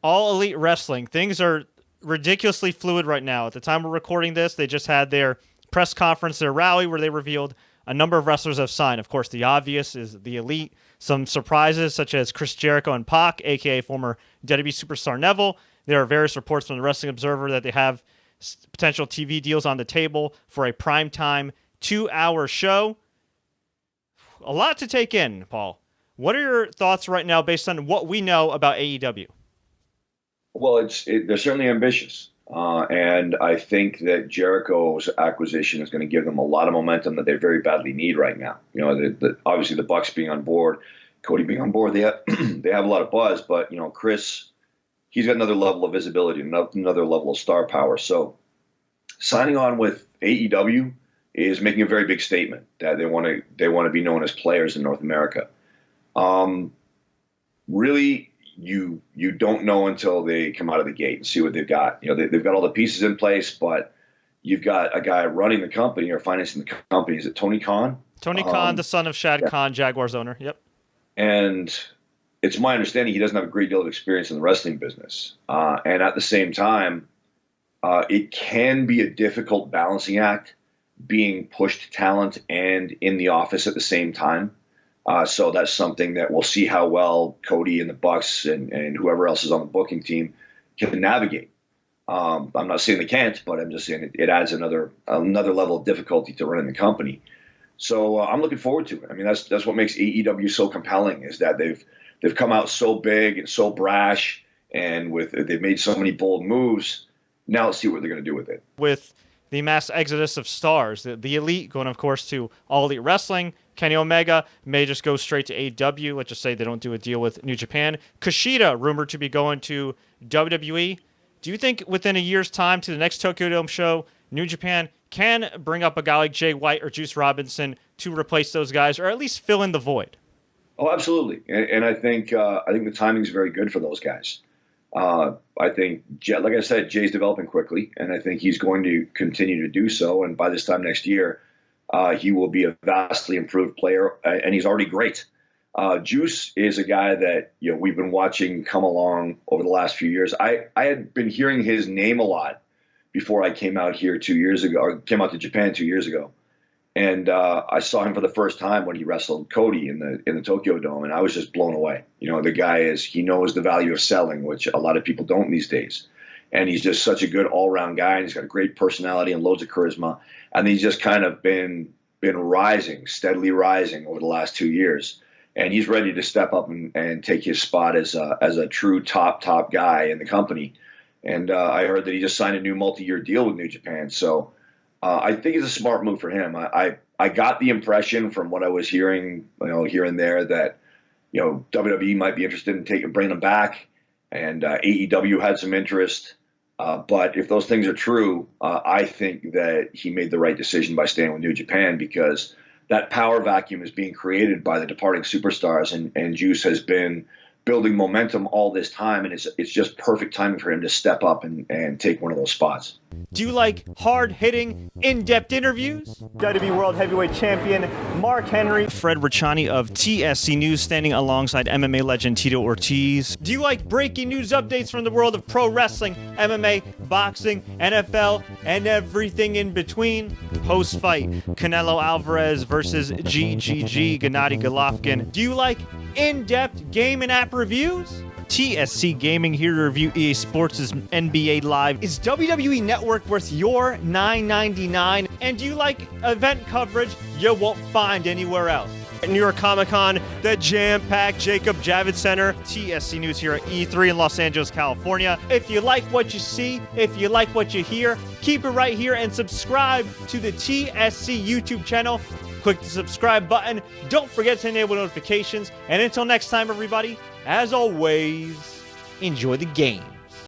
All Elite Wrestling. Things are ridiculously fluid right now. At the time we're recording this, they just had their press conference, their rally, where they revealed a number of wrestlers have signed. Of course, the obvious is the Elite. Some surprises, such as Chris Jericho and Pac, a.k.a. former WWE superstar Neville. There are various reports from the Wrestling Observer that they have potential TV deals on the table for a primetime 2-hour show. A lot to take in, Paul. What are your thoughts right now based on what we know about AEW? Well, they're certainly ambitious. And I think that Jericho's acquisition is going to give them a lot of momentum that they very badly need right now. You know, obviously the Bucks being on board, Cody being on board, they have, they have a lot of buzz. But, you know, Chris, he's got another level of visibility, another level of star power. So signing on with AEW is making a very big statement that they want to be known as players in North America. Really, you don't know until they come out of the gate and see what they've got. You know, they've got all the pieces in place, but you've got a guy running the company or financing the company. Is it Tony Khan? Tony Khan, the son of Shad Khan, Jaguars owner. Yep. And it's my understanding he doesn't have a great deal of experience in the wrestling business. And at the same time, it can be a difficult balancing act being pushed talent and in the office at the same time. So that's something that we'll see how well Cody and the Bucks and whoever else is on the booking team can navigate. I'm not saying they can't, but I'm just saying it adds another level of difficulty to running the company. So I'm looking forward to it. I mean, that's what makes AEW so compelling, is that they've come out so big and so brash, and they've made so many bold moves. Now let's see what they're going to do with it. With the mass exodus of stars, the Elite going, of course, to All Elite Wrestling. Kenny Omega may just go straight to AEW. Let's just say they don't do a deal with New Japan. Kushida, rumored to be going to WWE. Do you think within a year's time to the next Tokyo Dome show, New Japan can bring up a guy like Jay White or Juice Robinson to replace those guys, or at least fill in the void? Oh, absolutely. And I think the timing is very good for those guys. I think, like I said, Jay's developing quickly, and I think he's going to continue to do so. And by this time next year, he will be a vastly improved player, and he's already great. Juice is a guy that, you know, we've been watching come along over the last few years. I had been hearing his name a lot before I came out here 2 years ago, or came out to Japan 2 years ago. And I saw him for the first time when he wrestled Cody in the Tokyo Dome, and I was just blown away. You know, the guy he knows the value of selling, which a lot of people don't these days. And he's just such a good all-around guy, and he's got a great personality and loads of charisma. And he's just kind of been rising, steadily rising over the last 2 years. And he's ready to step up and take his spot as a true top guy in the company. And I heard that he just signed a new multi-year deal with New Japan. So I think it's a smart move for him. I got the impression from what I was hearing, you know, here and there, that, you know, WWE might be interested in bringing him back, and AEW had some interest. But if those things are true, I think that he made the right decision by staying with New Japan, because that power vacuum is being created by the departing superstars, and Juice has been building momentum all this time, and it's just perfect timing for him to step up and take one of those spots. Do you like hard-hitting, in-depth interviews? WWE World Heavyweight Champion Mark Henry. Fred Richani of TSC News, standing alongside MMA legend Tito Ortiz. Do you like breaking news updates from the world of pro wrestling, MMA, boxing, NFL, and everything in between? Post-fight, Canelo Alvarez versus GGG, Gennady Golovkin. Do you like in-depth game and app reviews? TSC Gaming, here to review EA Sports' NBA Live. Is WWE Network worth your $9.99? And do you like event coverage you won't find anywhere else? At New York Comic Con, the jam-packed Jacob Javits Center. TSC News here at E3 in Los Angeles, California. If you like what you see, if you like what you hear, keep it right here and subscribe to the TSC YouTube channel. Click the subscribe button. Don't forget to enable notifications. And until next time, everybody, as always, enjoy the game.